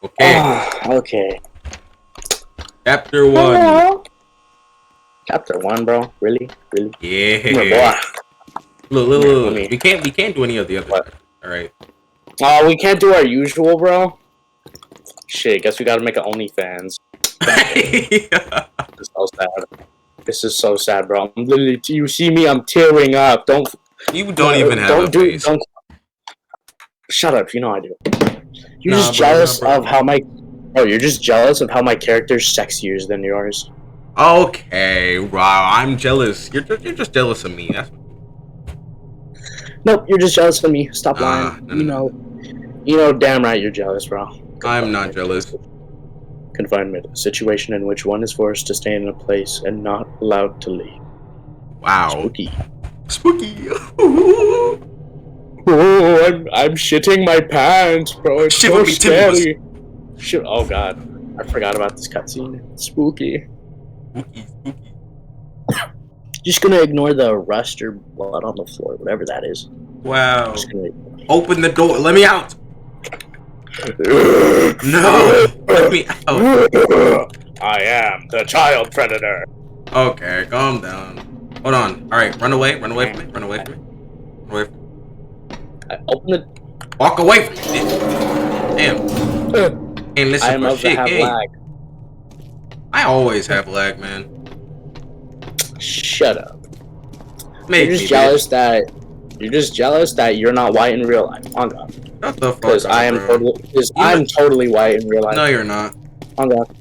Okay. Okay. Chapter 1. Hello? Chapter 1, bro. Really? Really? Come here, Yeah. boy. Look. We can't do any of the other What? stuff. Alright. Oh, we can't do our usual, bro. Shit, guess we gotta make an OnlyFans. Yeah. This is so sad. This is so sad, bro. I'm literally, you see me, I'm tearing up. Don't. You don't even have a face. Don't. Shut up. You know I do. You're Nah, just bro, jealous nah, bro. of how my. Oh, you're just jealous of how my character's sexier than yours. Okay, wow, I'm jealous. You're just jealous of me. That's Nope, you're just jealous of me. Stop lying. no. You know, damn right you're jealous, bro. I'm not jealous. Confinement, a situation in which one is forced to stay in a place and not allowed to leave. Wow. Spooky. Ooh. Oh, I'm shitting my pants, bro. It's Shiver so me timbers. scary. Shit. Oh god, I forgot about this cutscene. Spooky. Spooky. Just gonna ignore the rust or blood on the floor, whatever that is. Wow. Just gonna... Open the door. Let me out. No. Let me out. I am the child predator. Okay, calm down. Hold on. All right, run away from me. Run away from me. I open the. Walk away from me. Damn. Ain't listen I am for of the shit, have gang. lag. I always have lag, man. Shut up. Make You're just jealous that. You're just jealous that you're not white in real life. On God. Shut the fuck Because up, I am bro. totally. Because I'm totally white in real life. No, you're not. On God.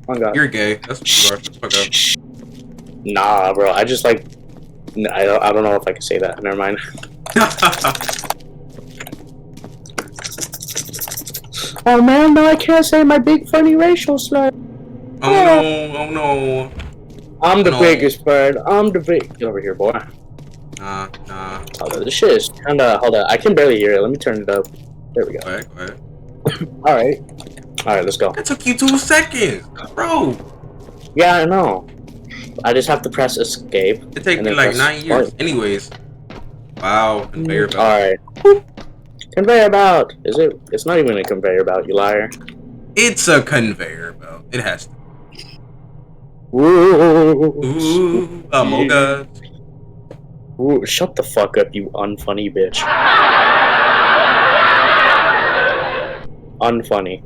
On God. You're gay. That's what you are. Shut the fuck up. Nah, bro. I just like. I don't know if I can say that. Never mind. Oh man, no, I can't say my big funny racial slur. Oh no. I'm the No. biggest bird. I'm the big. Get over here, boy. Nah. Hold on, this shit is kinda. Hold on, I can barely hear it. Let me turn it up. There we go. Go ahead. Alright, let's go. That took you 2 seconds, bro. Yeah, I know. I just have to press escape. It take And me then like press 9 years. start. Anyways. Wow, conveyor belt. Alright. Conveyor belt. Is it? It's not even a conveyor belt, you liar. It's a conveyor belt. It has to. Ooh. Among Us. Ooh, shut the fuck up, you unfunny bitch. Unfunny.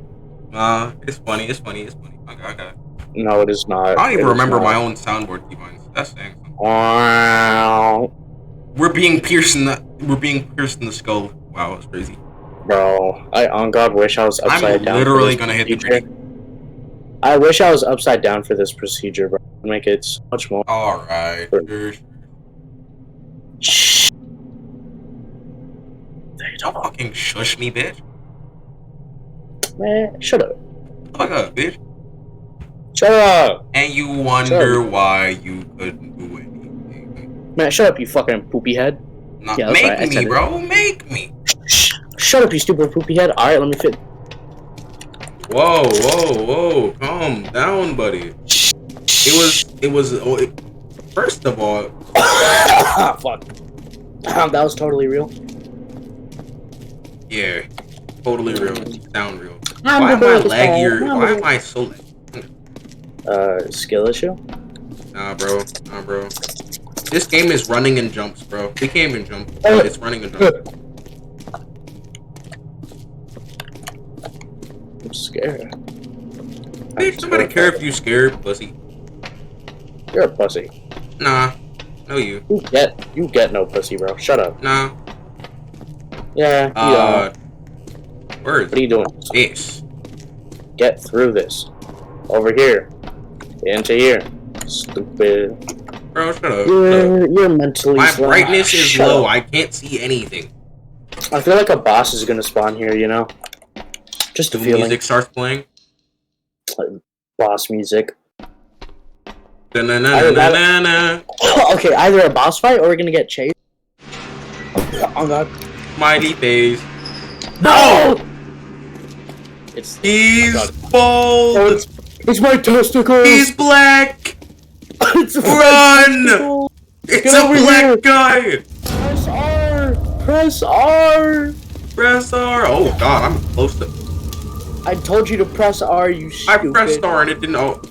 It's funny. Okay. No, it is not. I don't even It is remember not. my own soundboard keybinds. That's saying something. Wow. We're being pierced in the skull. Wow, that's crazy. Bro, I on God wish I was upside down. I'm literally for this gonna hit the procedure. tree. I wish I was upside down for this procedure, bro. Make it so much more. Alright, sure. Shh. Don't fucking shush me, bitch. Man, shut up. Fuck up, bitch. Shut up. And you wonder why you couldn't do anything. Man, shut up, you fucking poopy head. Not Yeah, that's make right, I me, said it. bro. Make me. Shh. Shut up, you stupid poopy head. Alright, let me fit. Whoa. Calm down, buddy. First of all. Ah, fuck. That was totally real. Yeah. Totally real. Sound real. I'm Why am the I biggest laggier? fan. Why am I so lag? Skill issue? Nah, bro. This game is running and jumps, bro. We can't even jump. It's running and jumps. I'm scared. Bitch, somebody care if you scared, pussy. You're a pussy. Nah. No, you. You get no pussy, bro. Shut up. Nah. Yeah, Words. what are you doing? This. Get through this. Over here. Into here. Stupid. Bro, shut up. You're mentally My slow. brightness is Shut low. up. I can't see anything. I feel like a boss is gonna spawn here, you know? Just a The feeling. music starts playing. Boss music. Da-na-na-na-na-na. Okay, either a boss fight or we're gonna get chased. Oh god. Mighty phase. No! It's He's Oh, bald. it's my testicles! He's black. It's Run! testicles. It's Get a over black here. guy. Press R! Press R! Press R. Oh god, I'm close to. I told you to press R, you I stupid. pressed star and it didn't. Oh.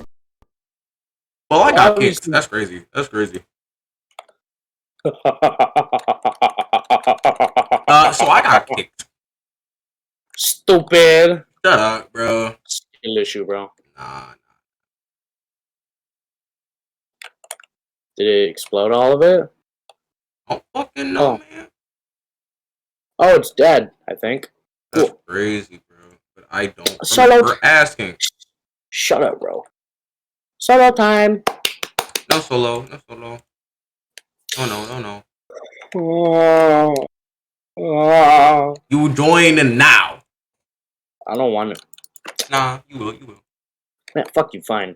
Well, I got kicked. That's crazy. That's crazy. So I got kicked. Stupid. Shut up, bro. Skill issue, bro. Nah. Did it explode all of it? I don't fucking know, man. Oh, it's dead, I think. That's crazy, bro. But I don't Shut remember up. asking. Shut up, bro. Solo time. No solo. No solo. Oh, no. You join now. I don't want it. Nah, you will. Man, fuck you, fine.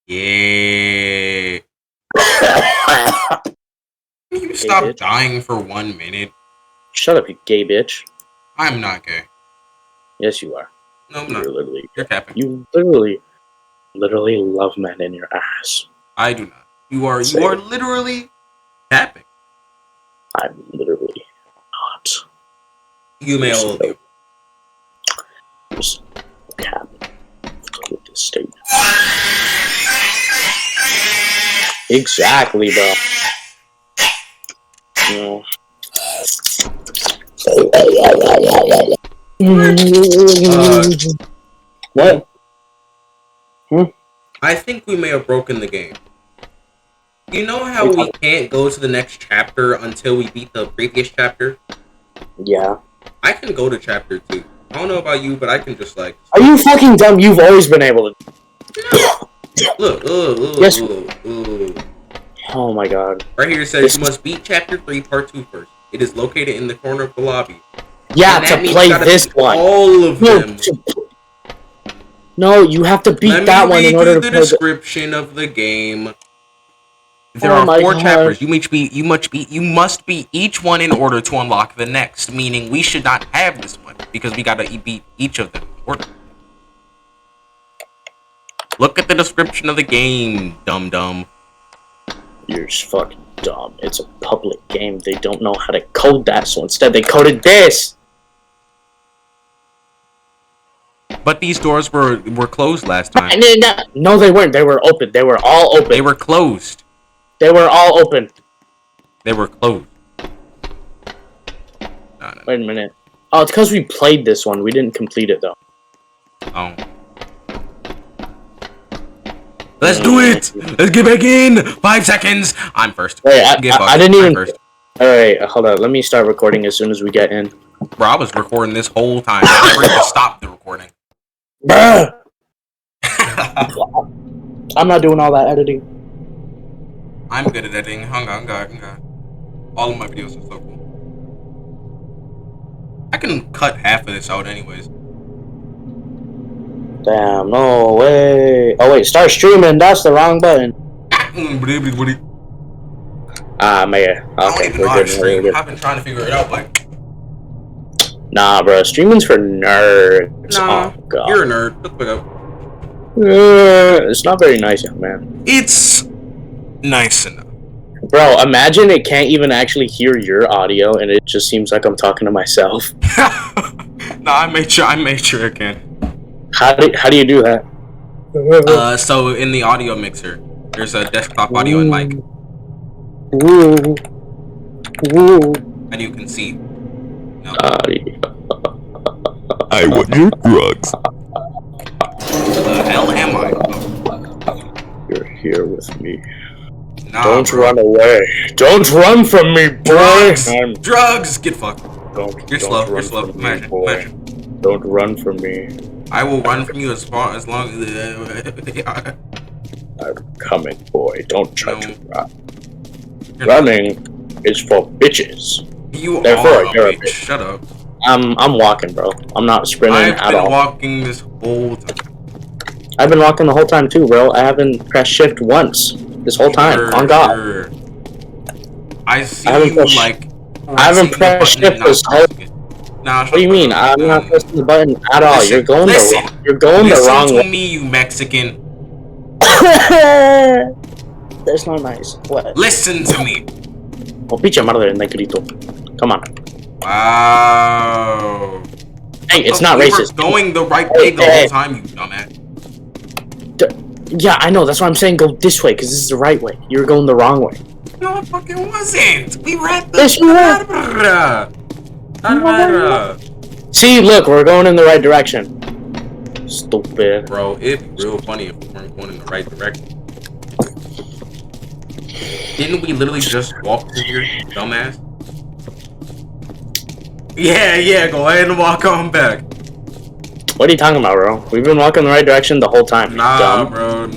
Yeah. Can you stop bitch. dying for 1 minute? Shut up, you gay bitch. I'm not gay. Yes, you are. No, I'm not. You're literally. You're capping. You literally love men in your ass. I do not. You are literally capping. I'm literally not. You may all do. Just capping. With this statement. Exactly, bro. No. What? I think we may have broken the game. You know how we can't go to the next chapter until we beat the previous chapter? Yeah. I can go to chapter 2. I don't know about you, but I can just like... Are you fucking dumb? You've always been able to... Look, Yes. Oh my god. Right here it says you must beat chapter 3, part 2 first. It is located in the corner of the lobby. Yeah, to play this one. All of them. No, you have to beat that one in order to play play the description of the game. There are 4 chapters. You must beat each one in order to unlock the next. Meaning we should not have this one because we gotta beat each of them in order. Look at the description of the game, dum. You're just fucking dumb. It's a public game. They don't know how to code that, so instead they coded this. But these doors were closed last time. No, they weren't. They were open. They were all open. They were closed. They were all open. They were closed. No. Wait a minute. Oh, it's because we played this one. We didn't complete it, though. Oh. Let's do it! Let's get back in! 5 seconds! I'm first. Wait, I didn't even... Alright, hold on. Let me start recording as soon as we get in. Bro, I was recording this whole time. I never even stopped the recording. Bruh! I'm not doing all that editing. I'm good at editing. Hang on. All of my videos are so cool. I can cut half of this out anyways. Damn, no way. Oh wait, start streaming. That's the wrong button. Man. Okay, we're good. I've been trying to figure it out, but... Nah, bro. Streaming's for nerds. Nah, oh, God. You're a nerd. Look up. It's not very nice, young man. It's nice enough. Bro, imagine it can't even actually hear your audio, and it just seems like I'm talking to myself. No, I made sure it can. How do you do that? So in the audio mixer, there's a desktop audio and mic. Ooh. And you can see. No. I want your drugs. Who the hell am I? You're here with me. Nah, Don't bro. run away. Don't run from me, boy. Drugs! Get fucked. You're slow. Imagine. Imagine. Don't run from me. I will run from you as long as... I'm coming, boy. Don't try to run. You're Running is for bitches. You Therefore, are you're a a bitch. bitch. Shut up. I'm walking, bro. I'm not sprinting I've at been all. walking this whole time. I've been walking the whole time too, bro. I haven't pressed shift once this whole time. On God. Sure. I see I haven't you pressed- like... I haven't pressed shift this whole. Nah, What do you mean? I'm not pressing the button at all. Listen, You're going listen. the wrong Listen way. to me, you Mexican. That's not nice. What? Listen to me. Oh, pinche madre, negrito. Come on. Wow. Hey, it's not we racist. were going the right way the whole time, you dumbass. Yeah, I know. That's why I'm saying go this way, because this is the right way. You're going the wrong way. No, it fucking wasn't. We were at the... Yes, you were. See, look, we're going in the right direction. Stupid. Bro, it'd be real funny if we weren't going in the right direction. Didn't we literally just walk through here, dumbass? Yeah, go ahead and walk on back. What are you talking about, bro? We've been walking the right direction the whole time. Nah, bro.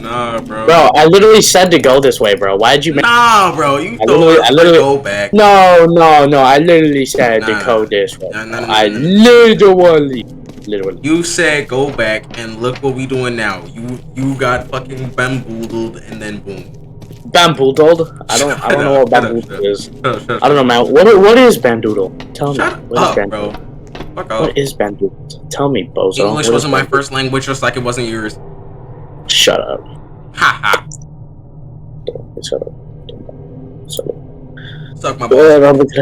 Bro, I literally said to go this way, bro. Why'd you make... Nah, bro, you told us to go back. No, I literally said to go this way. I literally. You said go back, and look what we doing now. You got fucking bamboozled, and then boom. Bamboozled? I don't know what bamboozled is. I don't know, man. What is bamboozle? Tell me. Shut up, bro. Fuck up. What is bamboozle? Tell me, bozo. English wasn't my first language, just like it wasn't yours. Shut up. Haha. Shut up. Suck my balls.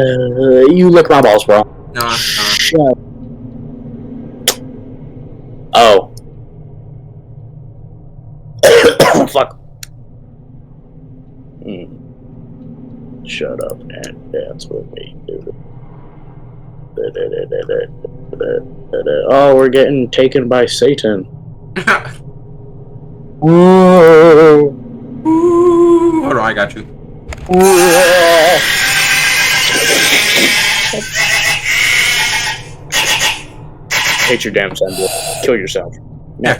You lick my balls, bro. Nah. Shut up. Oh. Fuck. Shut up and dance with me. Oh, we're getting taken by Satan. Whoa. Hold on, I got you. Hate your damn son, boy. Kill yourself. Now.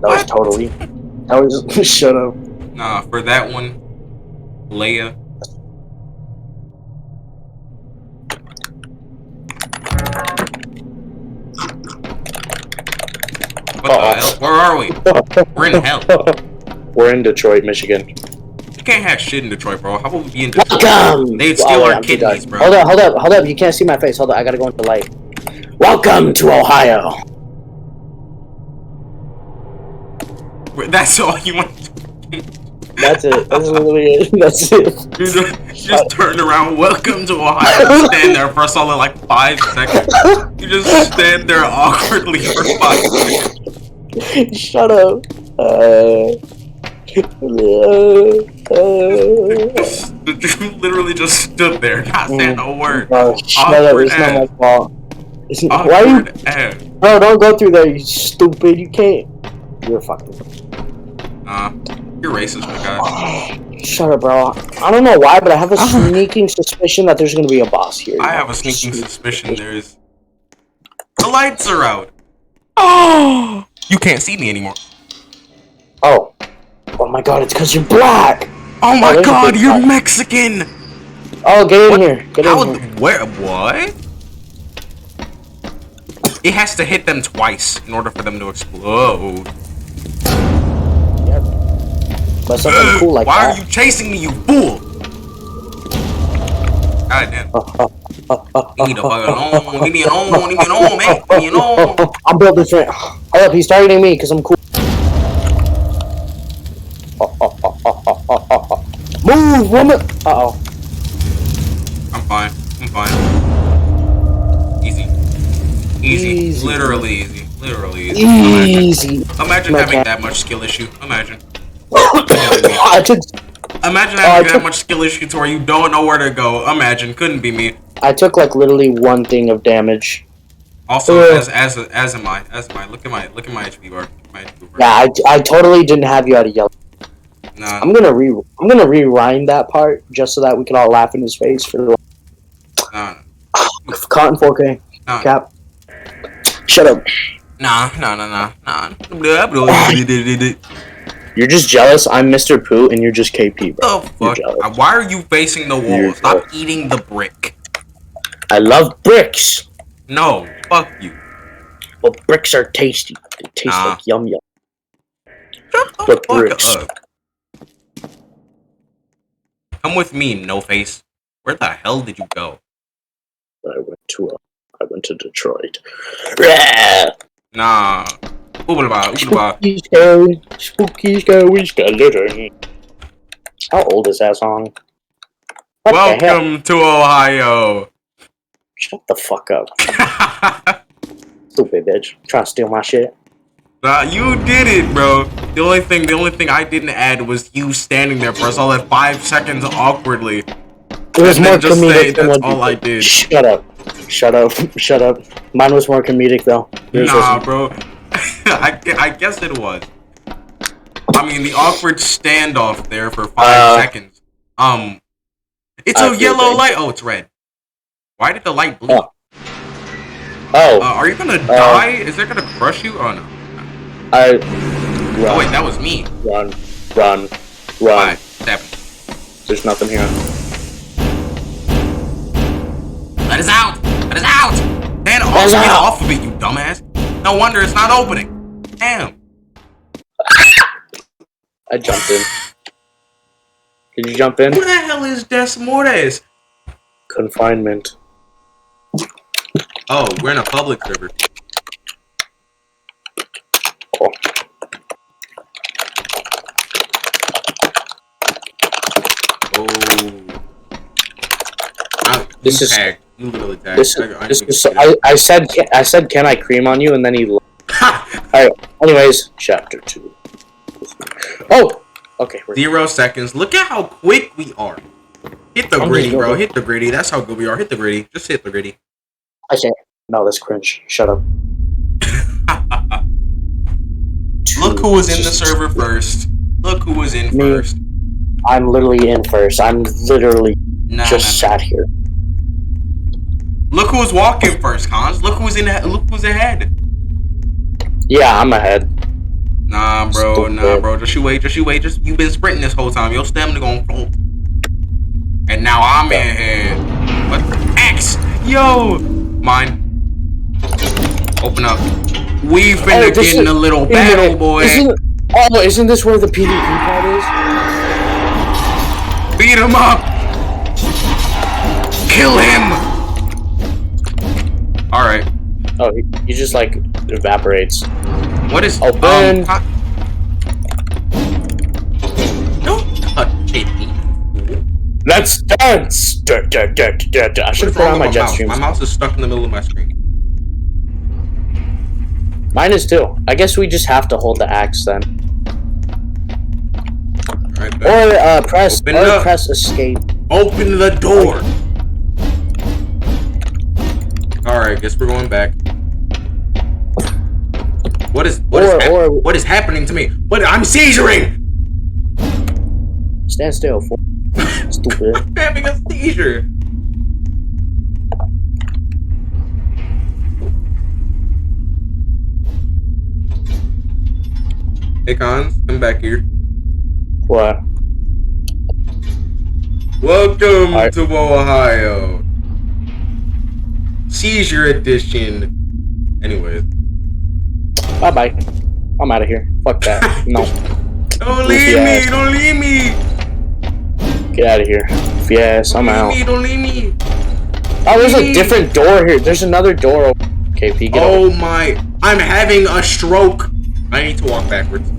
That was totally. That was. Shut up. Nah, for that one, Leia. What the hell? Where are we? We're in hell. We're in Detroit, Michigan. You can't have shit in Detroit, bro. How about we be in Detroit? Welcome! They'd steal our kidneys, bro. Hold up. You can't see my face. Hold up, I gotta go into the light. Welcome to Ohio. That's all you want to do. That's it. That's literally it. That's it. You just turn around. Welcome to Ohio. Stand there for a solid like 5 seconds. You just stand there awkwardly for 5 seconds. Shut up. You literally just stood there, not saying a word. Shut up. It's not my fault. Why are you? Bro, don't go through there, you stupid. You can't. You're fucking. Nah, you're racist, my guy. Shut up, bro. I don't know why, but I have a sneaking suspicion that there's gonna be a boss here. I have a sneaking suspicion there's... The lights are out! Oh! You can't see me anymore. Oh. Oh my god, it's because you're black! Oh my god, you're Mexican! Oh, get in here. Get in here. Where? What? It has to hit them twice in order for them to explode. Yep. But something cool like Why that. are you chasing me, you fool? God damn. Leave me the fuck alone. Leave me alone, man. Leave me alone. I'm building straight. Hold up, he's targeting me because I'm cool. Move, woman! Uh-oh. I'm fine. Easy. Literally easy. Imagine having that much skill issue. Imagine having that much skill issue to where you don't know where to go. Imagine. Couldn't be me. I took like literally one thing of damage. Also, as am I. Look at my HP bar. Yeah, I totally didn't have you at a yellow. Nah. I'm gonna rewind that part just so that we can all laugh in his face for the. Caught in 4K. Cap. Shut up. Nah. You're just jealous. I'm Mr. Pooh and you're just KP, bro. The fuck? Why are you facing the wall? Stop eating the brick. I love bricks. No, fuck you. Well, bricks are tasty. They taste like yum yum. Shut the fuck up. Come with me, no face. Where the hell did you go? I went to Detroit. Nah. Spooky, scary skeleton. How old is that song? Welcome to Ohio. Shut the fuck up. Stupid bitch. Trying to steal my shit. You did it, bro. The only thing I didn't add was you standing there for us all at 5 seconds awkwardly. It was more comedic than that's all I did. Shut up. Mine was more comedic though. Nah, bro. I guess it was. I mean, the awkward standoff there for 5 seconds. It's a yellow light. Oh, it's red. Why did the light blue? Are you gonna die? Is that gonna crush you? Oh no. Run. Oh wait, that was me. Run. Right, happened? There's nothing here. Let us out! Let us out! Man, also get off of it, you dumbass. No wonder it's not opening. Damn. I jumped in. Did you jump in? Who the hell is Des Mortes? Confinement. Oh, we're in a public server. Cool. Oh. This is tagged. You literally tagged. I said, can I cream on you? And then he. Alright. Anyways, chapter 2. Oh. Okay. 0 seconds. Look at how quick we are. Hit the gritty, bro. Hit the gritty. That's how good we are. Hit the gritty. Just hit the gritty. I can't. No, that's cringe. Shut up. Look who was in the server first. Look who was in first. I'm literally in first. I'm literally sat here. Look who's walking first, Cons. Look who's ahead. Yeah, I'm ahead. Nah, bro. Just you wait. You've been sprinting this whole time. Your stamina gonna float. And now I'm ahead. What? X. Yo. Mine. Open up. We finna get in a little battle, boy. Isn't this where the PvP part is? Beat him up. Kill him. All right. Oh, he just like evaporates. What is open? Don't touch it. Let's dance. I should put on my jet stream. My mouse is stuck in the middle of my screen. Mine is too. I guess we just have to hold the axe then. Right, or press escape. Open the door. Alright, guess we're going back. What is happening to me? I'm seizuring! Stand still, fool. Stupid. I'm having a seizure. Hey, Cons, come back here. What? Welcome to Ohio. Seizure edition. Anyways. Bye-bye. I'm out of here. Fuck that. No. Don't leave me. Don't leave me. Get out of here. Yes, I'm out. Don't leave me. Oh, there's a different door here. There's another door. KP, get over. My. I'm having a stroke. I need to walk backwards.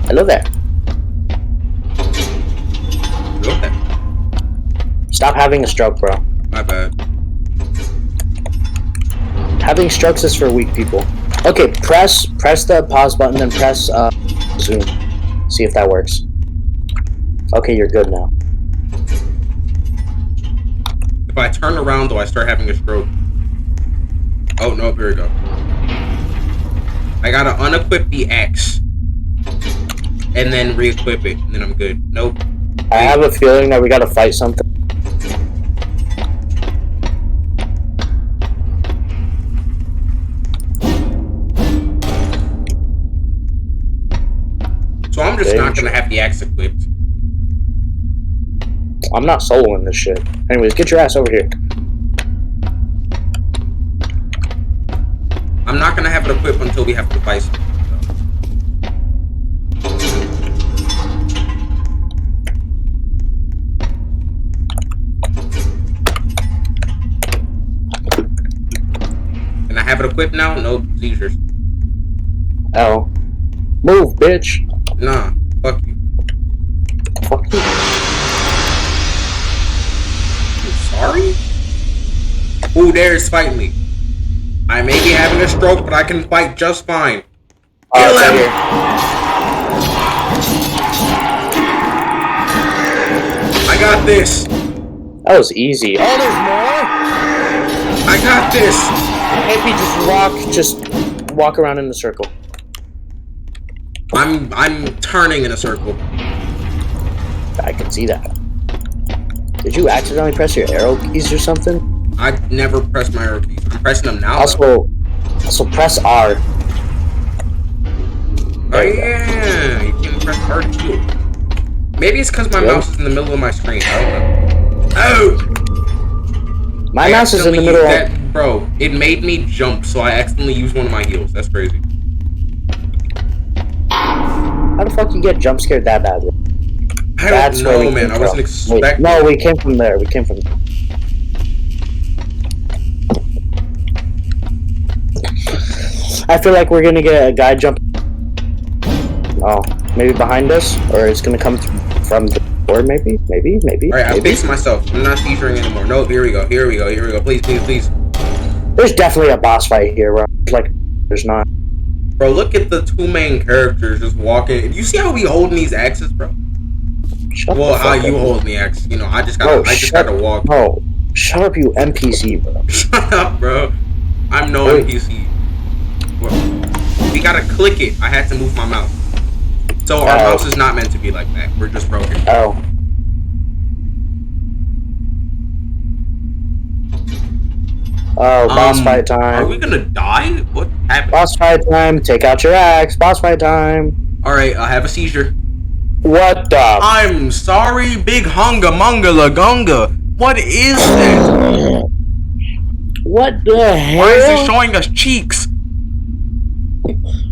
I love that. Stop having a stroke, bro. My bad. Having strokes is for weak people. Okay, press the pause button, then press zoom. See if that works. Okay, you're good now. If I turn around, do I start having a stroke? Oh no, here we go. I gotta unequip the axe and then re-equip it, and then I'm good. Nope. I have a feeling that we gotta fight something. So I'm just not gonna have the axe equipped. I'm not soloing this shit. Anyways, get your ass over here. I'm not gonna have it equipped until we have to fight something. Can I have it equipped now? No seizures. Oh. Move, bitch. Nah, fuck Who dares fight me? I may be having a stroke, but I can fight just fine. Kill him! I got this. That was easy. Oh, there's more? I got this. Maybe just walk around in a circle. I'm turning in a circle. I can see that. Did you accidentally press your arrow keys or something? I never press my arrow keys. I'm pressing them now. Also press R. Oh yeah, you can press R2. Maybe it's because my mouse is in the middle of my screen. I don't know. Oh! My mouse is in the middle of... Bro, it made me jump, so I accidentally used one of my heels. That's crazy. How the fuck you get jump scared that badly? I don't know, man. I wasn't expecting... No, we came from there. We came from... I feel like we're gonna get a guy jump... Oh, maybe behind us? Or it's gonna come from the door, maybe? Maybe? Alright, I'm facing myself. I'm not seizuring anymore. No, here we go. Please. There's definitely a boss fight here, bro. Like, there's not. Bro, look at the two main characters just walking. You see how we holding these axes, bro? Well, how you holding the axe? You know, I just gotta walk. No, shut up, you NPC, bro. Shut up, bro. I'm no NPC. Well, we gotta click it. I had to move my mouse. So our mouse is not meant to be like that. We're just broken. Oh. Oh, boss fight time. Are we gonna die? What happened? Boss fight time. Take out your axe. Boss fight time. Alright, I have a seizure. What the? I'm sorry, big hunga munga lagunga. What is that? What the hell? Why is it showing us cheeks?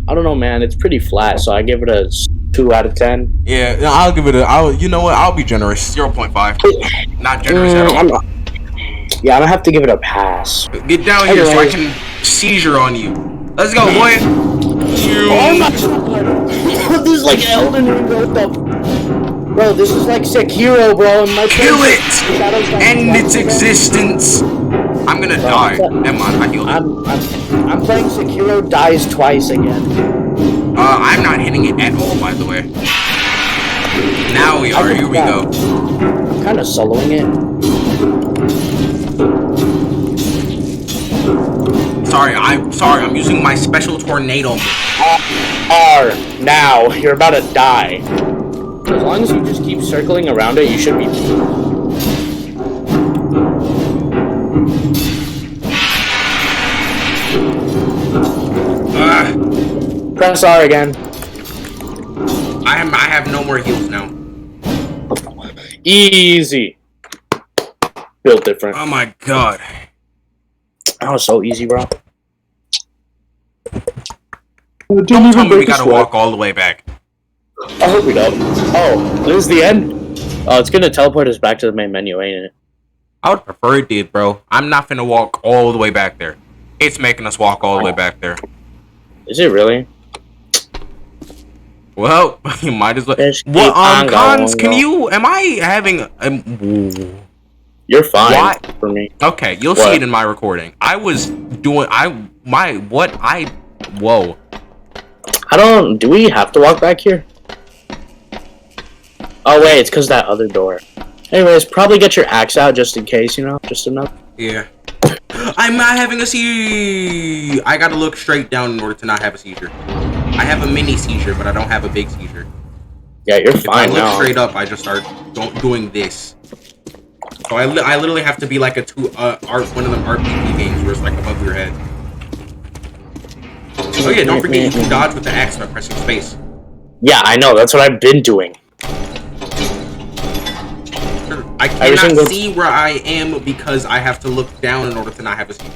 I don't know, man. It's pretty flat, so I give it a 2 out of 10. Yeah, I'll give it a... you know what? I'll be generous. 0.5. Not generous at all. Yeah, I'm gonna have to give it a pass. Get down here so I can seizure on you. Let's go, boy. Oh my god. This is like Elden Ring. What the... Bro, this is like Sekiro, bro. And my kill it! End its existence. I'm gonna die. Never mind, I healed it. I'm playing Sekiro dies twice again. I'm not hitting it at all, by the way. Now we are. Here we go. I'm kind of soloing it. Sorry, I'm using my special tornado. R. Now, you're about to die. As long as you just keep circling around it, you should be... Press R again. I have no more heals now. Easy. Built different. Oh my god. That was so easy, bro. Don't tell me we gotta walk all the way back. I hope we don't. Oh, this is the end? Oh, it's gonna teleport us back to the main menu, ain't it? I would prefer it did, bro. I'm not finna walk all the way back there. It's making us walk all the way back there. Is it really? Well, you might as well. What, Cons, can you... Am I having... You're fine for me. Okay, you'll see it in my recording. I was doing... Whoa. Do we have to walk back here? Oh, wait, it's because that other door. Anyways, probably get your axe out just in case, you know? Just enough. Yeah. I'm not having a seizure. I gotta look straight down in order to not have a seizure. I have a mini seizure, but I don't have a big seizure. Yeah, you're fine now. If I look straight up, I just start doing this. So I literally have to be like one of them RPG games where it's like above your head. Oh yeah, don't forget you can dodge with the axe by pressing space. Yeah, I know. That's what I've been doing. I cannot see where I am because I have to look down in order to not have a seizure.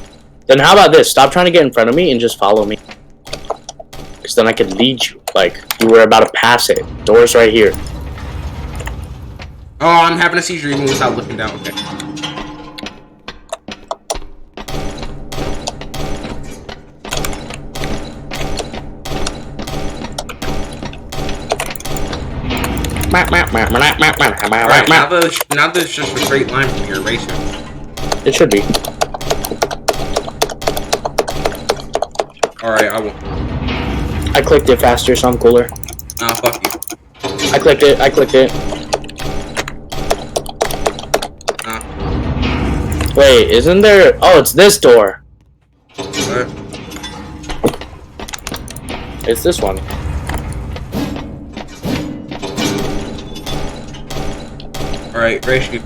Then how about this? Stop trying to get in front of me and just follow me. Because then I can lead you. Like, you were about to pass it. Door's right here. Oh, I'm having a seizure even without looking down. Okay. Right, now there's just a straight line from your eraser. It should be. Alright, I will. I clicked it faster, so I'm cooler. Nah, fuck you. I clicked it. Nah. Wait, isn't there... Oh, it's this door. What? It's this one. Alright, Reishi.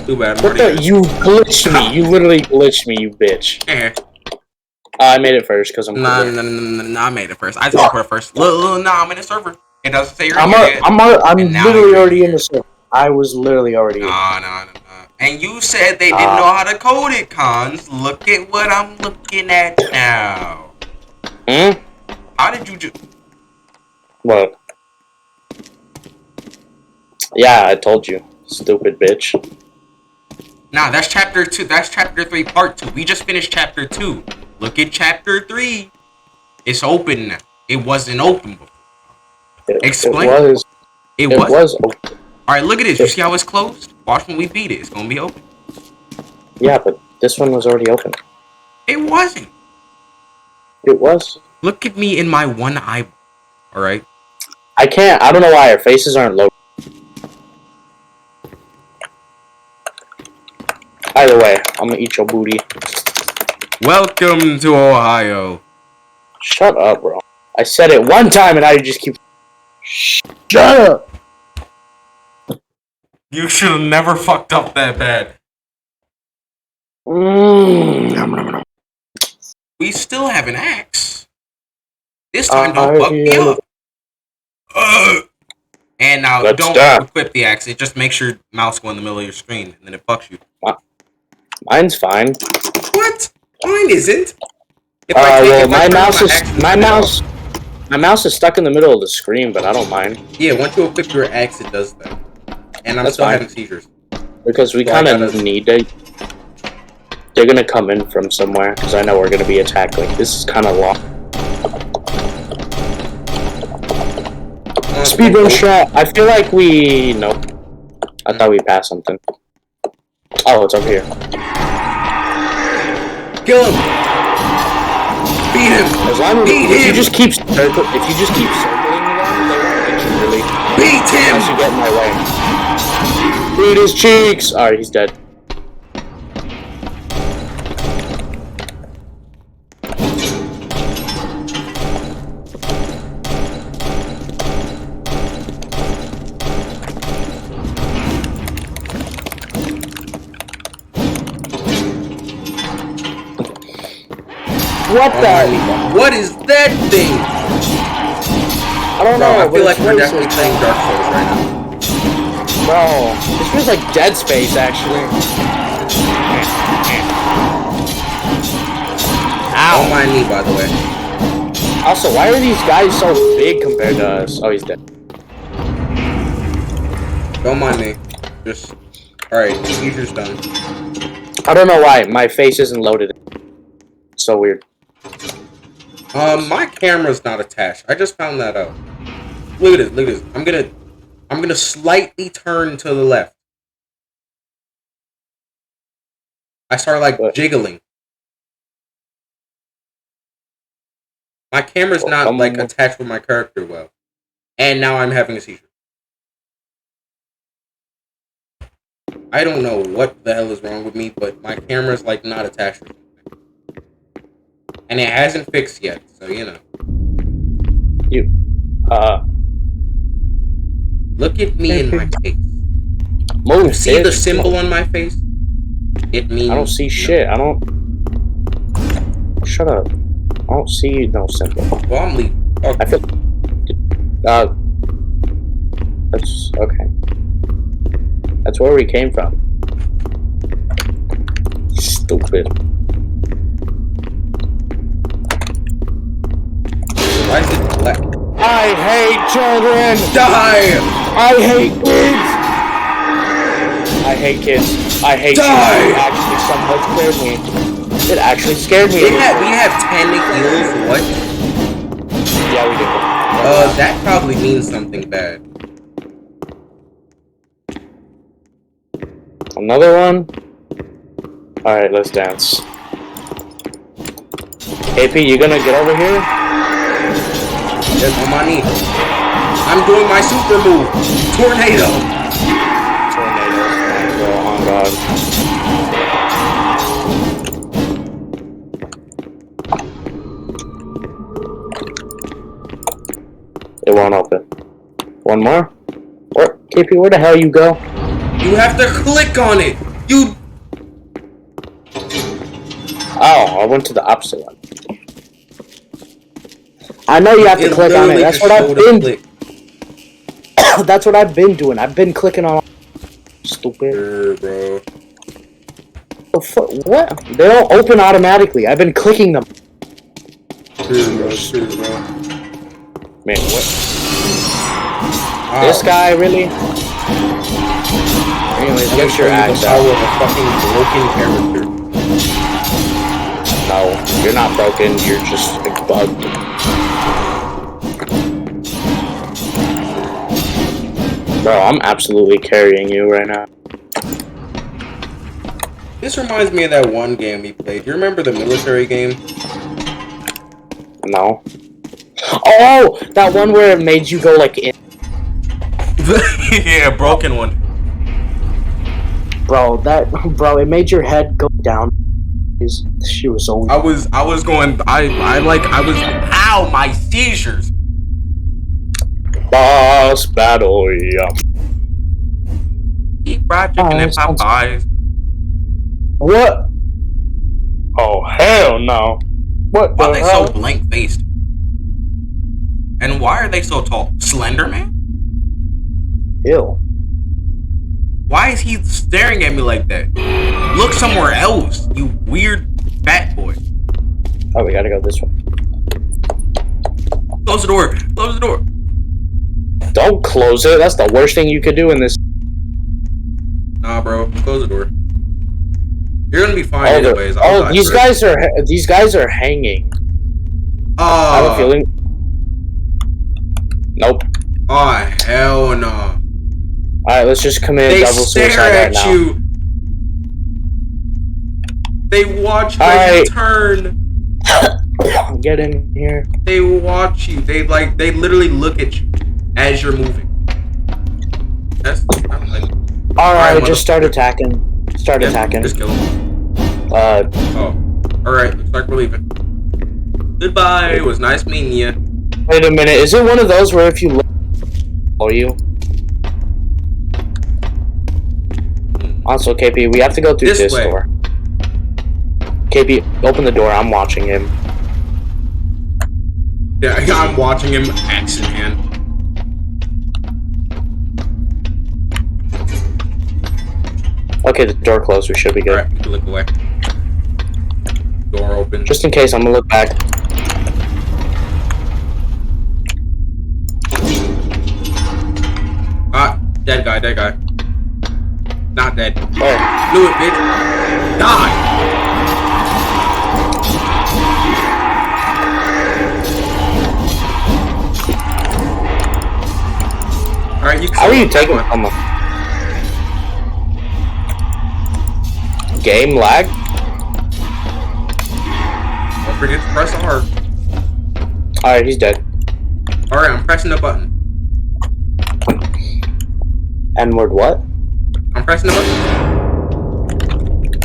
Too bad. What the? You glitched me. You literally glitched me, you bitch. I made it first because I'm cool. Nah, I made it first. I teleported first. Look, nah, I'm in the server. It doesn't say you're I'm literally already in the server. I was literally already in. Nah. And you said they didn't know how to code it, Cons. Look at what I'm looking at now. How did you do? What? Yeah, I told you. Stupid bitch. Nah, that's chapter 2. That's chapter 3, part 2. We just finished chapter 2. Look at chapter 3. It's open now. It wasn't open before. Explain. It was open. Alright, look at this. You see how it's closed? Watch when we beat it. It's gonna be open. Yeah, but this one was already open. It wasn't. It was. Look at me in my one eyeball. Alright? I can't. I don't know why our faces aren't loaded. Either way, I'm gonna eat your booty. Welcome to Ohio. Shut up, bro. I said it one time and now you just keep... Shut up! You should have never fucked up that bad. We still have an axe. This time, don't fuck me up. And now, don't equip the axe. It just makes your mouse go in the middle of your screen, and then it fucks you. Mine's fine. What? Mine isn't. My mouse is stuck in the middle of the screen, but I don't mind. Yeah, once you equip your axe, it does that. And I'm still having seizures. Because we kind of need it. They're gonna come in from somewhere, because I know we're gonna be attacked. Like, this is kind of long. Speedrun shot. I feel like we... Nope. I thought we passed something. Oh, it's over here. Kill him! Beat him! If you just keep circling them, they won't hit you, really. Beat him! Unless you get in my way. Beat his cheeks! Alright, he's dead. What the? What is that thing? I don't know. I feel like we're definitely playing Dark Souls right now. Bro, this feels like Dead Space, actually. Ow. Don't mind me, by the way. Also, why are these guys so big compared to us? Oh, he's dead. Don't mind me. Just... Alright, seizure's done. I don't know why. My face isn't loaded. It's so weird. My camera's not attached. I just found that out. Look at this. I'm gonna slightly turn to the left. I start like jiggling. My camera's not like attached with my character well. And now I'm having a seizure. I don't know what the hell is wrong with me, but my camera's like not attached. And it hasn't fixed yet, so you know. Look at me in my face. You see the symbol on my face? It means... I don't see shit. I don't... Shut up. I don't see no symbol. Well, I'm leaving. Okay. I feel... That's... Okay. That's where we came from. Stupid. Why is it black? I hate children! Die! I hate kids! I hate kids. I hate Die! It actually scared me. We have 10 heals, what? Yeah, we do. That probably means something bad. Another one? Alright, let's dance. KP, you gonna get over here? Yes, on my knee. I'm doing my super move. Tornado. Oh god. It won't open. One more? Or KP, where the hell you go? You have to click on it. You. Oh, I went to the opposite one. I know you have to click on it. That's what I've been. That's what I've been doing. I've been clicking on. Stupid. Bro. What? They don't open automatically. I've been clicking them. Sure, bro. Man, what? Wow. This guy, really? Anyways, get your axe out. With a fucking broken character. No, you're not broken. You're just bugged. Bro, I'm absolutely carrying you right now. This reminds me of that one game we played. Do you remember the military game? No. Oh, that one where it made you go like in. Yeah, broken one. Bro, it made your head go down. She was so. I was going. Ow, my seizures. Boss battle, yeah. Eat fried chicken and Popeyes. What? Oh hell no! What? Why are they so blank faced? And why are they so tall? Slender Man? Ew. Why is he staring at me like that? Look somewhere else, you weird fat boy. Oh, we gotta go this way. Close the door. Close the door. Don't close it. That's the worst thing you could do in this. Nah, bro. Close the door. You're gonna be fine anyways. These guys are hanging. I have a feeling. Nope. Oh hell no. Alright, let's just commit double suicide right now. You. They watch you turn. Get in here. They watch you. They literally look at you as you're moving. Alright, just start attacking. Attacking. Just kill him. Oh. Alright, looks like we're leaving. Goodbye. It was nice meeting you. Wait a minute. Is it one of those where if you look, you? Also, KP, we have to go through this door. KP, open the door. I'm watching him. Yeah, I'm watching him, axe in hand. Okay, the door closed. We should be good. Alright, you can look away. Door open. Just in case, I'm gonna look back. Dead guy. Not dead. Oh. Knew it, bitch. Die! Alright, you can. How are you taking it? Game lag? Don't forget to press R. Alright, he's dead. Alright, I'm pressing the button. N-word what? I'm pressing the button.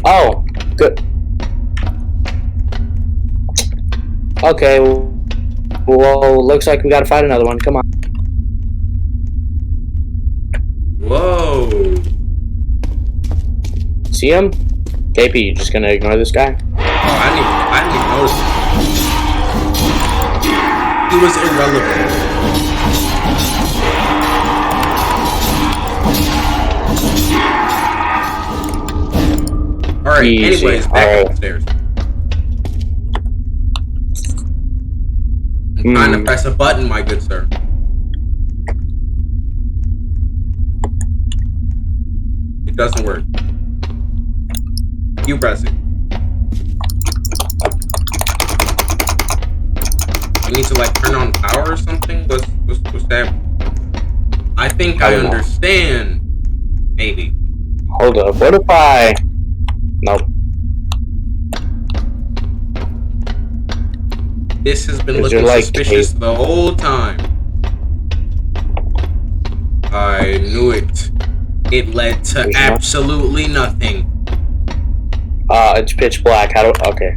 Oh, good. Okay, well, looks like we gotta fight another one. Come on. Whoa. See him? KP, you just gonna ignore this guy? Oh, I didn't even notice. He was irrelevant. Alright, anyways, back upstairs. I'm trying to press a button, my good sir. It doesn't work. You press it. You need to turn on power or something? What's that? I think I understand. Maybe. Hold up, what if I... Nope. This has been looking suspicious the whole time. I knew it. It led to absolutely nothing. It's pitch black. How do? Okay.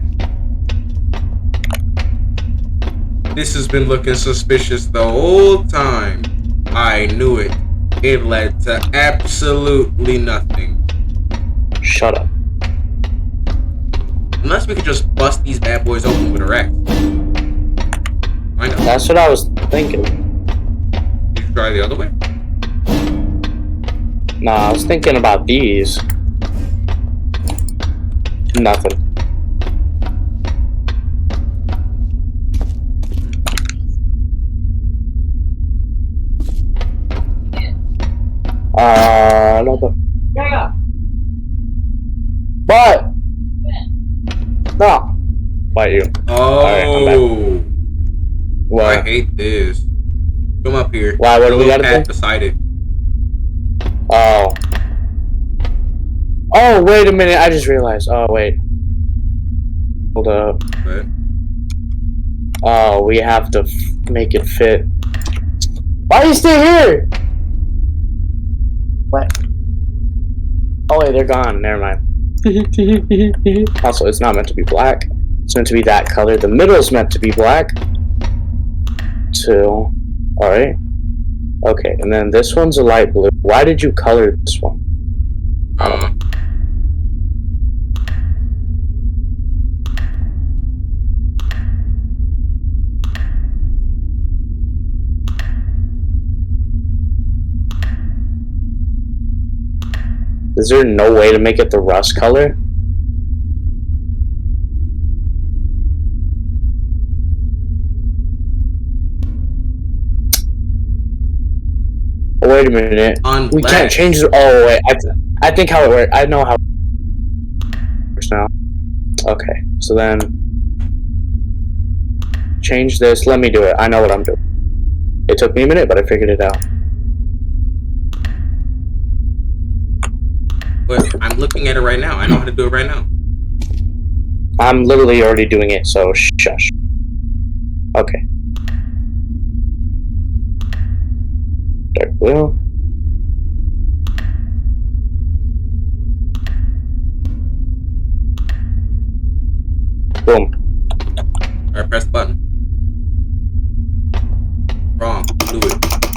This has been looking suspicious the whole time. I knew it. It led to absolutely nothing. Shut up. Unless we could just bust these bad boys open with a Rex. I know. That's what I was thinking. Did you try the other way? Nah, I was thinking about these. Nothing. Yeah. What? No. Fight you. Oh. Right, what? I hate this. Come up here. Why? What do we gotta do? Beside it. Oh. Oh, wait a minute. I just realized. Oh, wait. Hold up. What? Oh, we have to make it fit. Why are you still here? What? Oh, wait, they're gone. Never mind. Also, it's not meant to be black. It's meant to be that color. The middle is meant to be black. 2. Alright. Okay, and then this one's a light blue. Why did you color this one? I don't know. Is there no way to make it the rust color? Wait a minute. Unless... We can't change the. Oh wait, I think how it works. I know how it works now. Okay, so then change this. Let me do it. I know what I'm doing. It took me a minute, but I figured it out. But I'm looking at it right now. I know how to do it right now. I'm literally already doing it, so shush. Okay. Dark blue. Boom. Alright, press the button. Wrong. Do it.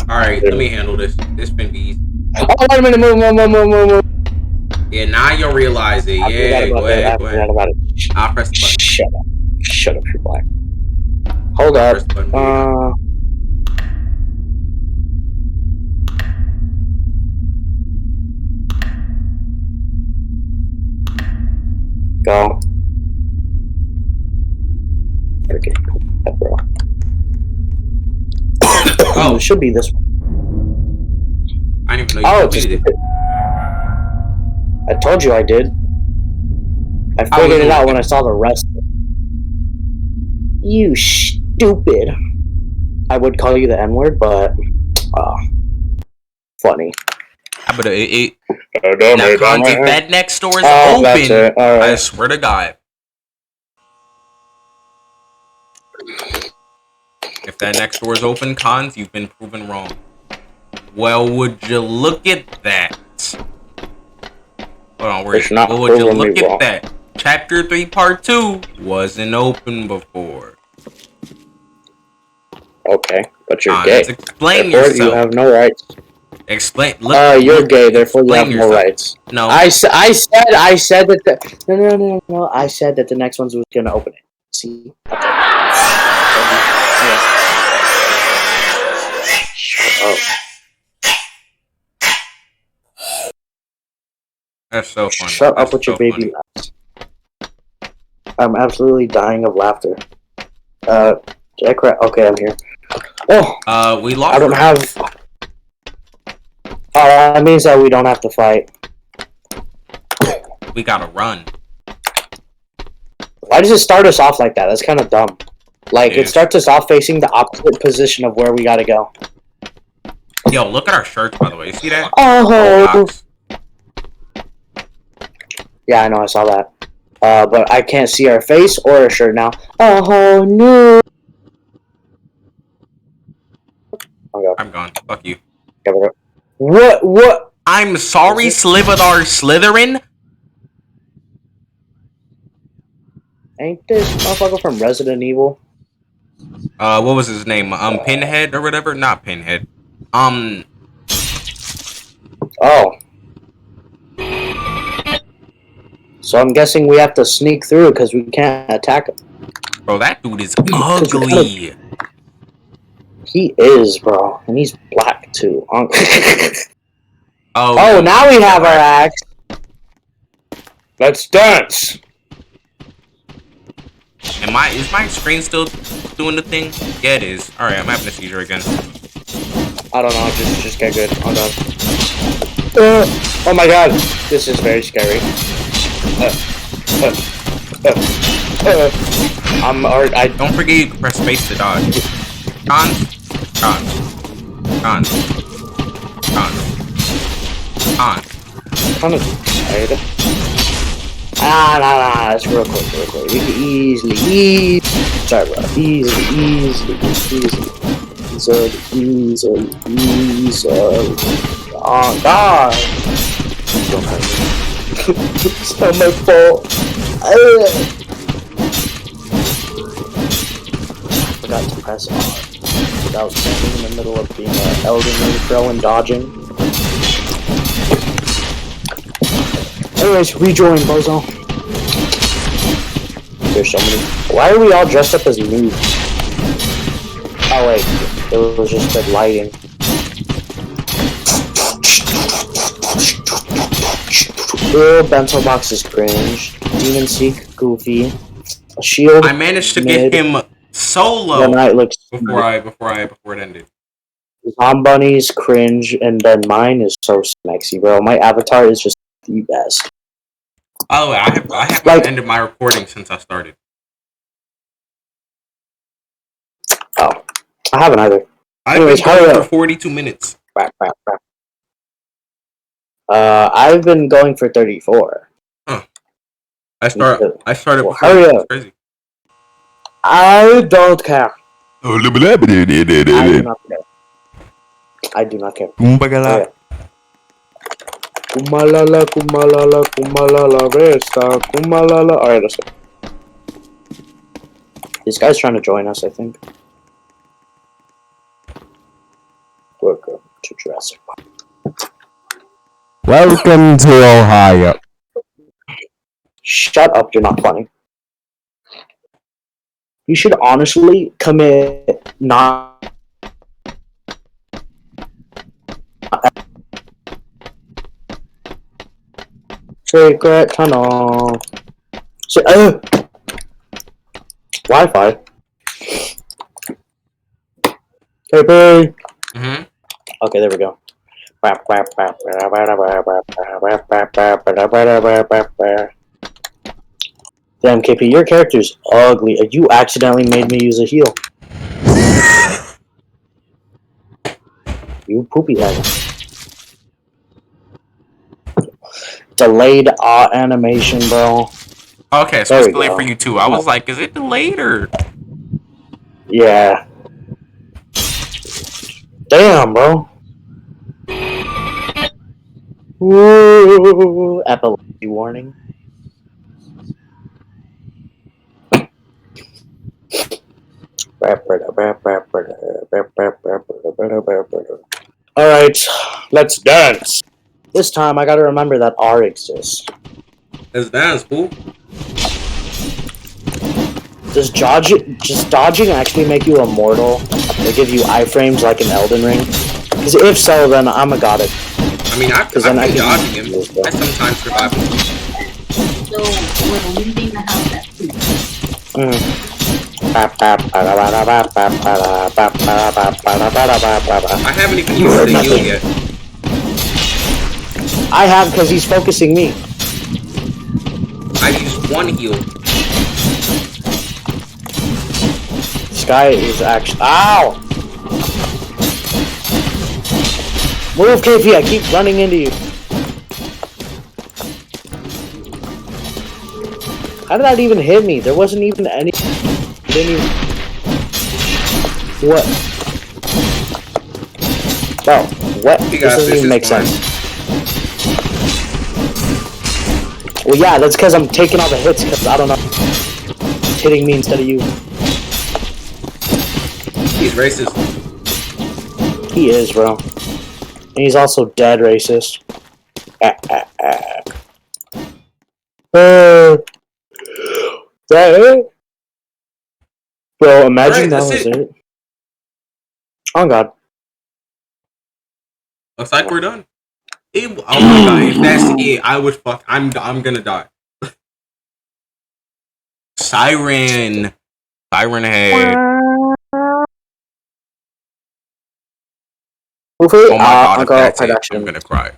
Alright, let me handle this. This can be easy. Oh, wait a minute. Move. Yeah, now you'll realize it. Yeah, go ahead. I'll press the button. Shut up, you're black. Hold up. Go. Okay, bro. Oh, it should be this one. I didn't even know you completed it. I told you I did. I figured it out when I saw the rest. You stupid. I would call you the N-word, but funny. But if that next door is open, right. I swear to God. If that next door is open, Cons, you've been proven wrong. Well, would you look at that? Hold on, would you look at that? Chapter 3, Part 2 wasn't open before. Okay, but you're gay. Explain therefore, yourself. You have no rights. Explain. You're gay, therefore you have no rights. No. I said that the no. I said that the next one's was gonna open it. See. Shut up. That's so funny. Shut up with your baby laughs. I'm absolutely dying of laughter. Okay, I'm here. Oh. We lost. I don't have. Oh, that means that we don't have to fight. We gotta run. Why does it start us off like that? That's kind of dumb. Like, it starts us off facing the opposite position of where we gotta go. Yo, look at our shirts, by the way. You see that? Oh. Yeah, I know, I saw that. But I can't see our face or our shirt now. Oh, no. go. I'm gone. Fuck you. What? What? I'm sorry, Slivadar Slytherin. Ain't this motherfucker from Resident Evil? What was his name? Pinhead or whatever? Not Pinhead. Oh. So I'm guessing we have to sneak through because we can't attack him. Bro, that dude is ugly. He is, bro. And he's black, too. Oh, now we have our axe. Let's dance. Is my screen still doing the thing? Yeah, it is. Alright, I'm having a seizure again. I don't know. Just get good. I'm done. Oh my god. This is very scary. Don't forget you can press space to dodge. Con. Kind of tired. Nah. It's real quick. You can easily. Sorry, bro. Easily. Oh, God. Don't hurt me. It's not my fault. I forgot to press R without standing in the middle of being an Elden Ring pro and dodging. Anyways, rejoin, bozo. There's so many. Why are we all dressed up as noobs? Oh wait, it was just the lighting. Ew, bento box is cringe. Demon Seek, goofy. A shield. I managed to get him so low before it ended. Zombunny's cringe, and then mine is so smexy, bro. My avatar is just the best. By the way, I haven't ended my recording since I started. Oh, I haven't either. I've been going for 42 minutes. I've been going for 34. Huh. I started before. Hurry up. Crazy. I don't care. I do not care. Kumalala, resta, kumalala. Alright, let's go. This guy's trying to join us, I think. Welcome to Jurassic Park. Welcome to Ohio. Shut up, you're not funny. You should honestly commit not. Secret tunnel. Wi-Fi. Hey, boy. Okay, there we go. Damn, KP, your character's ugly. You accidentally made me use a heal. You poopy head. Delayed animation, bro. Okay, so it's delayed for you too. I was like, is it delayed or? Yeah. Damn, bro. Woo! Epilepsy warning. Alright, let's dance. This time I gotta remember that R exists. Let's dance, fool. Does dodging actually make you immortal? They give you iframes like in Elden Ring? Because if so, then I'm a god. I mean, I've been dodging him. I sometimes survive him. So, we're leaving the house at 2. I haven't even used the heal yet. I have, because he's focusing me. I used one heal. This guy is actually... Ow! Move, KP, I keep running into you. How did that even hit me? There wasn't even any... Didn't even... What? Bro, what? We This got doesn't this, even make it's fine. sense. Well, yeah, that's because I'm taking all the hits, because I don't know. He's hitting me instead of you. He's racist. He is, bro. And he's also dead racist. That it? Bro, imagine Alright, that that's was it. it. Oh god. Looks like we're done. Oh my god, if that's it, I would fuck. I'm gonna die. Siren head. Hopefully, Oh my god, if Uncle that's it, Production. I'm gonna cry.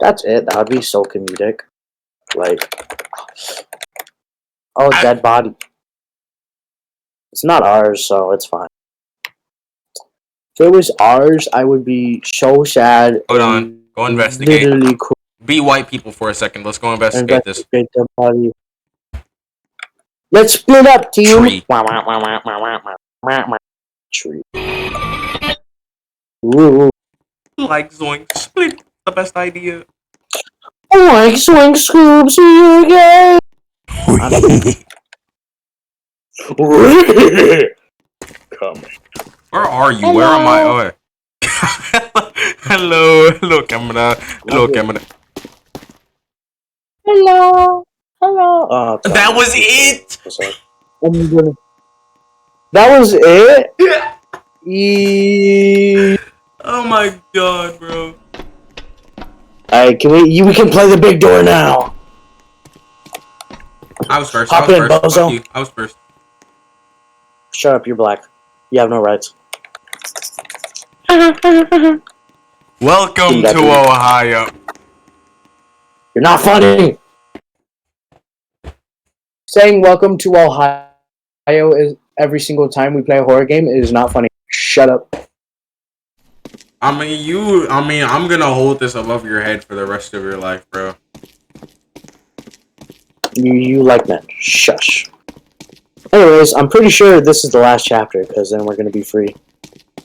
That's it. That would be so comedic. Like, oh, dead body. It's not ours, so it's fine. If it was ours, I would be so sad. Hold on, go investigate. Literally cool. Be white people for a second. Let's go investigate this The body. Let's split up, team. tree. Tree. Ooh. Like Zoink split. The best idea. Like swing scoops you again. Come. Where are you? Where am I? Oh. Hello, camera. Hello, camera. Hello. Hello. Oh, That was it. That was it. Oh my god, bro. Alright, we can play the big door now. I was first. Hop I was in, first. bozo. Fuck you. I was first. Shut up, you're black. You have no rights. Welcome to Ohio. You're not funny. Saying welcome to Ohio is every single time we play a horror game is not funny. Shut up. I'm gonna hold this above your head for the rest of your life, bro. You like men. Shush. Anyways, I'm pretty sure this is the last chapter, because then we're gonna be free.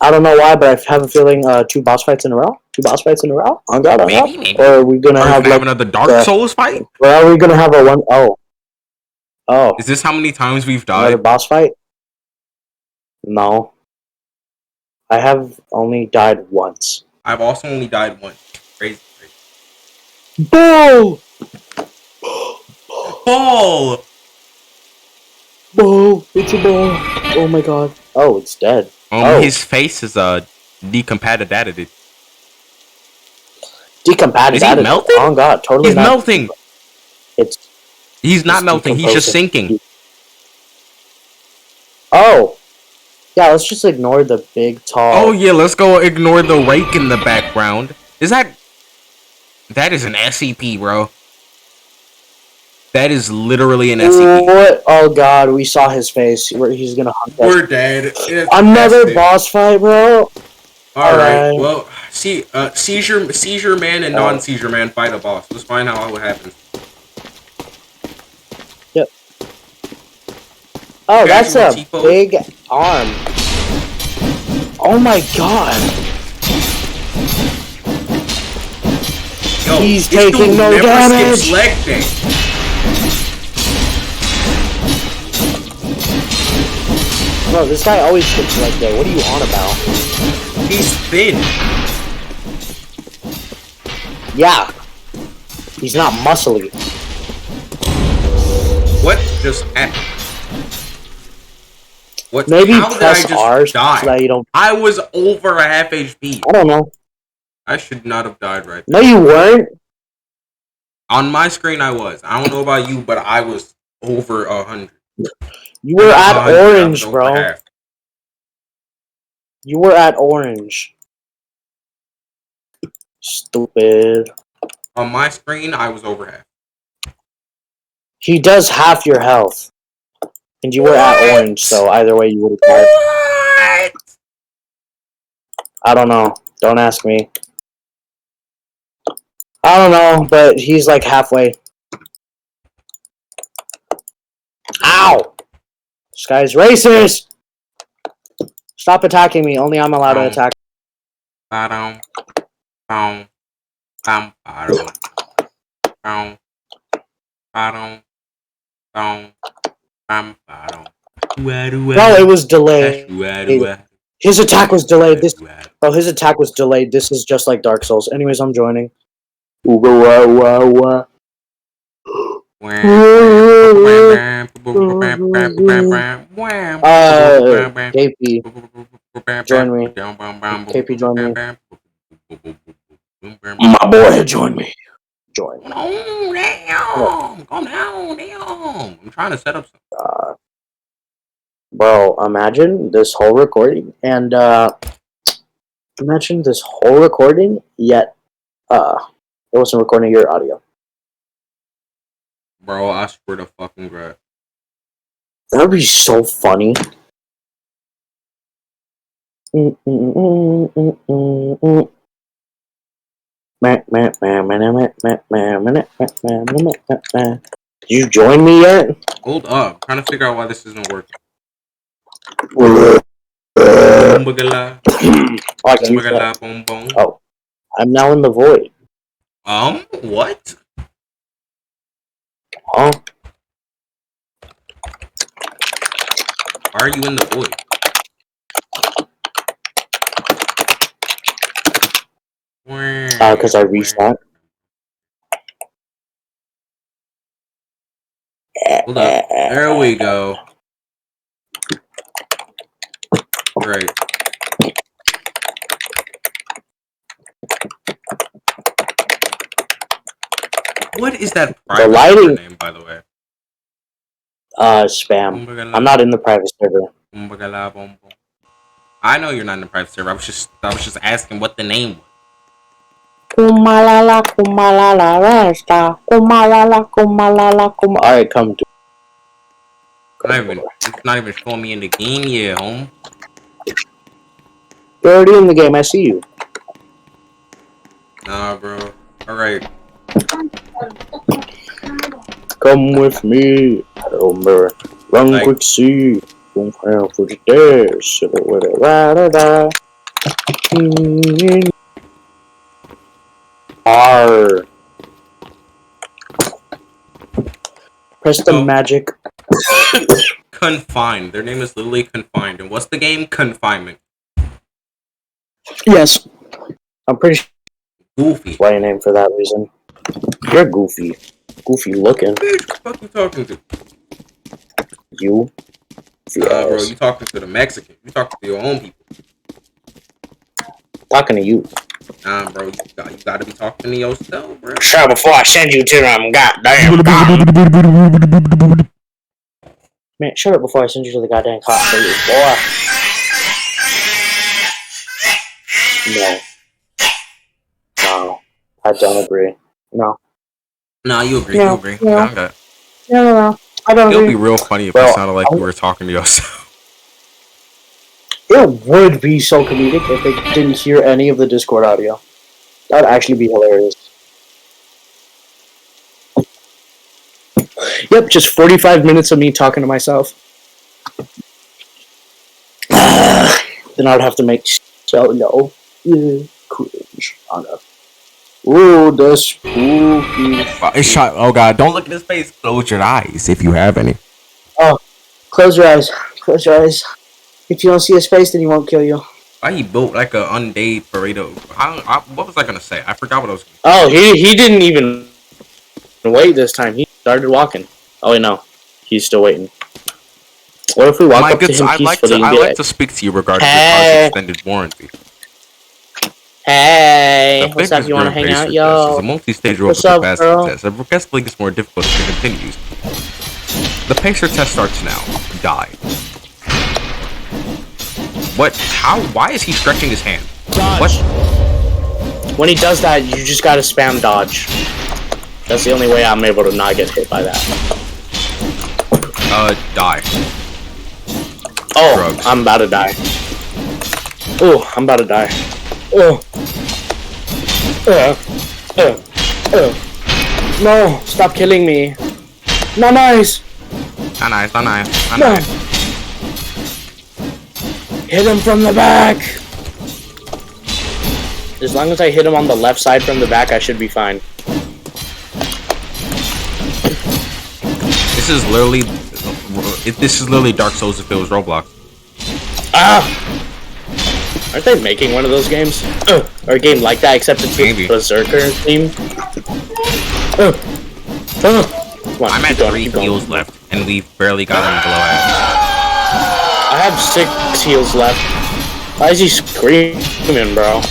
I don't know why, but I have a feeling 2 boss fights in a row? 2 boss fights in a row? On God, on God. Maybe. Or are we gonna Are we have gonna like have another Dark Souls fight? or are we gonna have a one Oh. Is this how many times we've Another died? boss fight? No. I have only died once. I've also only died once. Crazy. Boo! Ball! Boo! It's a ball. Oh my god. Oh, it's dead. His face is decompatible. Decompatible. Is he melting? Oh god, totally He's not. melting. He's not It's melting. He's just decomposing. sinking. Oh. Yeah, let's just ignore the big, tall... Oh yeah, let's go ignore the rake in the background. That is an SCP, bro. That is literally an SCP. What? Oh god, we saw his face. He's gonna hunt us. We're dead. Another boss fight, bro? Alright, well, seizure man and non-seizure man fight a boss. Let's find out what happens. Yep. Oh, that's a T-pose. big arm. Oh my god. Yo, He's this taking dude no never damage. skips leg day. Bro, this guy always skips like that. What are you on about? He's thin. Yeah. He's not muscly. What just happened? What? Maybe How did I press just R so die? that you don't... I was over a half HP. I don't know. I should not have died right No, you weren't. on my screen. I was. I don't know about you, but I was over 100. You were at 100, I was orange, over bro. half. You were at orange. Stupid. On my screen, I was over half. He does half your health. And you were at orange, so either way you would have died. What? I don't know. Don't ask me. I don't know, but he's like halfway. Ow! This guy's racist! Stop attacking me. Only I'm allowed to attack. Ba-dum, bum, bum, ba-dum, bum, ba-dum, bum, bum, ba-dum. No, it was delayed. His attack was delayed. His attack was delayed. This is just like Dark Souls. Anyways, I'm joining. KP, join me. KP, join me. My boy, join me. Join. Oh, damn! Calm down, damn! I'm trying to set up something. Bro, imagine this whole recording and yet it wasn't recording your audio. Bro, I swear to fucking God. That would be so funny. Did you join me yet? Hold up. I'm trying to figure out why this isn't working. Oh, I'm now in the void. What? Huh? Why are you in the void? Because I reset. Hold up. There we go. Right. What is that private lighting name, by the way? Spam. I'm not in the private server. I know you're not in the private server. I was just asking what the name was. Kumalala, kumalala, resta. Kumalala, kumalala, kum. Alright, come to. It's not even showing me in the game yet, home. You're already in the game. I see you. Nah, bro. Alright. Come with me. Homer. Run quick, see. Don't have for the days. R. Press the magic. Confined. Their name is literally Confined. And what's the game? Confinement. Yes. I'm pretty sure. Goofy. Why your name for that reason? You're goofy. Goofy looking. Who the fuck you talking to? You? Bro, you talking to the Mexican. You talking to your own people. Talking to you. Nah, bro, you gotta be talking to yourself, bro. Sure, before I send you to them goddamn cotton. Man, shut up before I send you to the goddamn cotton, boy. No. No. I don't agree. No. Nah, you agree, No, you agree. no. Okay. No. I don't It'll agree. be real funny if Well, it sounded like you were talking to yourself. It would be so comedic if they didn't hear any of the Discord audio. That'd actually be hilarious. Yep, just 45 minutes of me talking to myself. Then I'd have to make solo. Cringe. Ooh, the spooky. Oh god, don't look at his face. Close your eyes if you have any. Oh, close your eyes. Close your eyes. If you don't see his face, then he won't kill you. Why he built like a undead burrito? What was I gonna say? I forgot what I was gonna say. Oh, he didn't even wait this time. He started walking. Oh, wait, no. He's still waiting. What if we walk up to him I'd like to speak to you regarding your car's extended warranty. Hey, what's up? You want to hang out, yo? It's a multi-stage robot capacity test. It progressively gets more difficult as it continues. The pacer test starts now. Die. What? How? Why is he stretching his hand? Dodge. What? When he does that, you just gotta spam dodge. That's the only way I'm able to not get hit by that. Die. Oh, Drugs. I'm about to die. Oh, I'm about to die. Oh. No, stop killing me. Not nice. Not nice. No. Hit him from the back. As long as I hit him on the left side from the back, I should be fine. This is literally Dark Souls if it was Roblox. Ah! Aren't they making one of those games? Or a game like that, except it's Maybe. Berserker theme? Come on, I'm at keep going, 3 keep going. heals left, and we've barely got him below half. I have 6 heals left. Why is he screaming, bro?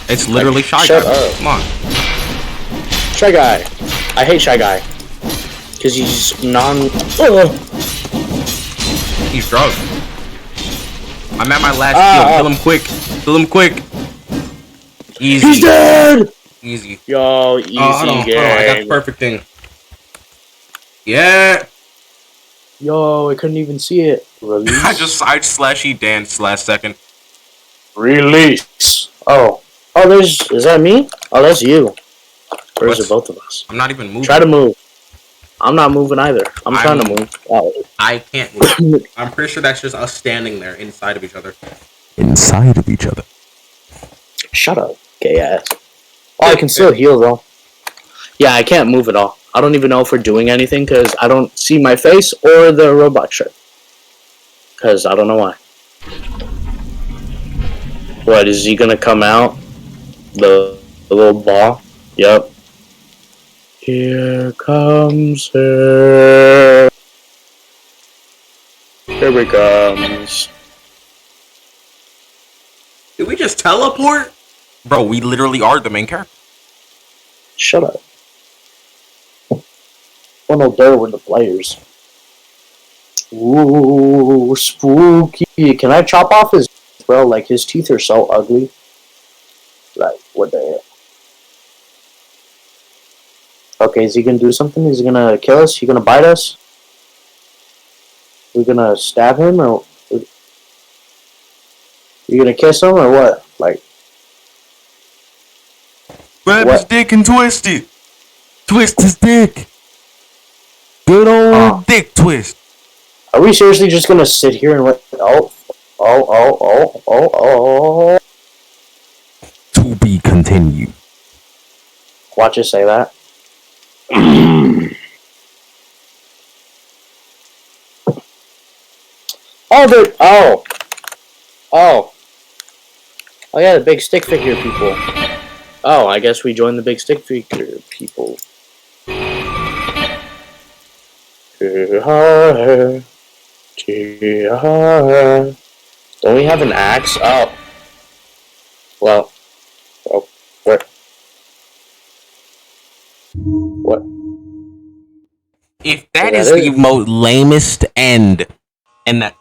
It's literally Shy shut Guy. up. Come on. Shy Guy. I hate Shy Guy. Because he's He's drugged. I'm at my last heal. Kill him quick. Kill him quick. Easy. He's dead! Easy. Yo, easy Hold on. game. I got the perfect thing. Yeah. Yo, I couldn't even see it. Release. I slash E danced last second. Release. Oh. Oh, is that me? Oh, that's you. Or is What? it both of us? I'm not even moving. Try to move. I'm not moving either. I'm trying to move. Oh. I can't move. I'm pretty sure that's just us standing there inside of each other. Inside of each other. Shut up, gay ass. Oh, I can still heal though. Yeah, I can't move at all. I don't even know if we're doing anything because I don't see my face or the robot shirt. Because I don't know why. What, is he gonna come out? The little ball? Yep. Here comes her. Here he comes. Did we just teleport? Bro, we literally are the main character. Shut up. Well, no, there were the players. Ooh, spooky. Can I chop off his... Bro, like, his teeth are so ugly. Like, what the hell? Okay, is he gonna do something? Is he gonna kill us? He gonna bite us? We gonna stab him, or... You gonna kiss him, or what? Like... Grab What? his dick and twist it. Twist his dick. Good old dick twist. Are we seriously just gonna sit here and wait? Oh. To be continued. Watch us say that. Oh yeah, the big stick figure people. Oh, I guess we joined the big stick figure people. Don't we have an axe? Oh. Well. Oh, where? What? If that Yeah, is that the is- most lamest end, and that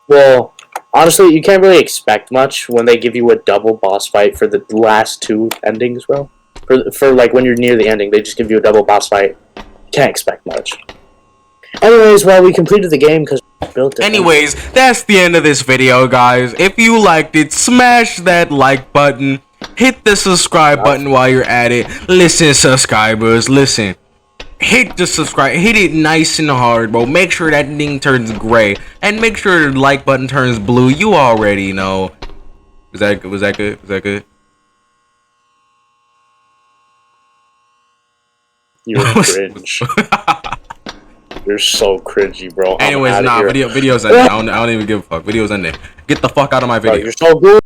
Well, honestly, you can't really expect much when they give you a double boss fight for the last 2 endings, bro. For like when you're near the ending, they just give you a double boss fight. Can't expect much. Anyways, well, we completed the game because we built it. anyways, that's the end of this video, guys. If you liked it, smash that like button. Hit the subscribe button while you're at it. Listen, subscribers, listen. Hit the subscribe, hit it nice and hard, bro. Make sure that thing turns gray, and make sure the like button turns blue. You already know. Was that good? Was that good? Was that good? You're cringe. You're so cringy, bro. I'm Anyways, outta nah, here. videos ending. I don't even give a fuck. Videos ending. Get the fuck out of my Bro, video. you're so good.